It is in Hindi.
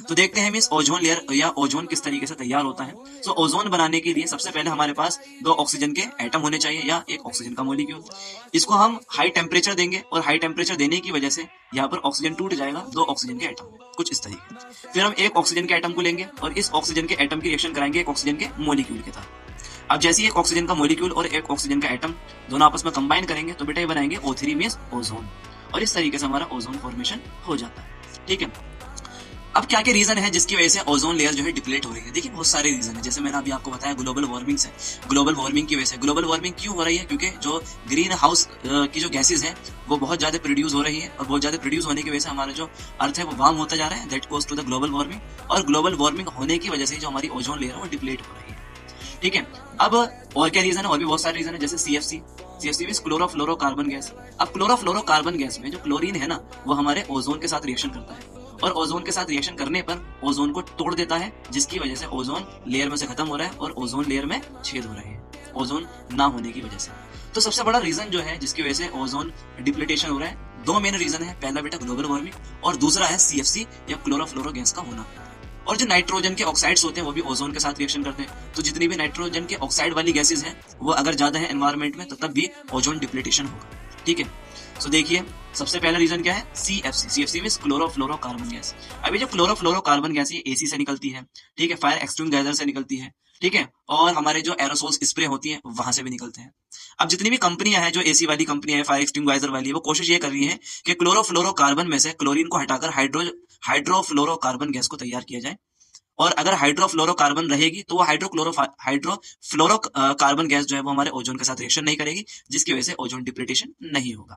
तो देखते हैं इस ओजोन लेयर या ओजोन किस तरीके से तैयार होता है। तो ओजोन बनाने के लिए सबसे पहले हमारे पास दो ऑक्सीजन के एटम होने चाहिए या एक ऑक्सीजन का मॉलिक्यूल। इसको हम हाई टेम्परेचर देंगे और हाई टेम्परेचर देने की वजह से यहाँ पर ऑक्सीजन टूट जाएगा दो ऑक्सीजन के एटम कुछ इस तरीके। फिर हम एक ऑक्सीजन के एटम को लेंगे और इस ऑक्सीजन के एटम की रिएक्शन कराएंगे एक ऑक्सीजन के मॉलिक्यूल के साथ। अब जैसे ही एक ऑक्सीजन का मॉलिक्यूल और एक ऑक्सीजन का एटम दोनों आपस में कंबाइन करेंगे तो बेटा ये बनाएंगे O3 मींस ओजोन, और इस तरीके से हमारा ओजोन फॉर्मेशन हो जाता है। ठीक है, अब क्या क्या रीजन है जिसकी वजह से ओजोन लेयर जो है डिप्लीट हो रही है। देखिए बहुत सारे रीजन है, जैसे मैंने अभी आपको बताया ग्लोबल वार्मिंग से। ग्लोबल वार्मिंग की वजह से, ग्लोबल वार्मिंग क्यों हो रही है? क्योंकि जो ग्रीन हाउस की जो गैसेज है वो बहुत ज्यादा प्रोड्यूस हो रही है, और बहुत ज्यादा प्रोड्यूस होने की वजह से हमारा जो अर्थ है वो वार्म होता जा रहा है, that cause to the global warming. और ग्लोबल वार्मिंग होने की वजह से जो हमारी ओजोन लेयर है वो डिप्लीट हो रही है। ठीक है, अब और क्या रीजन है? और भी बहुत सारे रीजन है, जैसे CFC. CFC means chlorofluorocarbon gas. अब क्लोरोफ्लोरोकार्बन गैस में जो क्लोरीन है ना वो हमारे ओजोन के साथ रिएक्शन करता है, और ओजोन के साथ रिएक्शन करने पर ओजोन को तोड़ देता है, जिसकी वजह से ओजोन लेयर में से खत्म हो रहा है और ओजोन लेयर में छेद हो रहे हैं ओजोन ना होने की वजह से। तो सबसे बड़ा रीजन जो है जिसकी वजह से ओजोन डिप्लीटेशन हो रहा है, दो मेन रीजन है। पहला बेटा ग्लोबल वार्मिंग और दूसरा है सीएफसी या क्लोरोफ्लोरो गैस का होना। और जो नाइट्रोजन के ऑक्साइड्स होते हैं वो भी ओजोन के साथ रिएक्शन करते हैं। तो जितनी भी नाइट्रोजन के ऑक्साइड वाली गैसेज हैं वो अगर ज्यादा है एनवायरमेंट में तो तब भी ओजोन डिप्लीटेशन होगा। ठीक है, तो देखिए सबसे पहला रीजन क्या है? CFC. CFC means chlorofluorocarbon gas. अभी जो क्लोरोफ्लोरोकार्बन गैस ये एसी से निकलती है, ठीक है, फायर एक्सटिंग्विशर से निकलती है, ठीक है, और हमारे जो एरोसोल्स स्प्रे होती है वहां से भी निकलते हैं। अब जितनी भी कंपनियां हैं, जो एसी वाली कंपनी है, फायर एक्सटिंग्विशर वाली, वो कोशिश ये कर रही है कि क्लोरोफ्लोरोकार्बन में से क्लोरीन को हटाकर हाइड्रोफ्लोरोकार्बन गैस को तैयार किया जाए। और अगर हाइड्रोफ्लोरोकार्बन रहेगी तो वो हाइड्रोफ्लोरोकार्बन गैस जो है वो हमारे ओजोन के साथ रिएक्शन नहीं करेगी, जिसकी वजह से ओजोन डिप्लीटेशन नहीं होगा।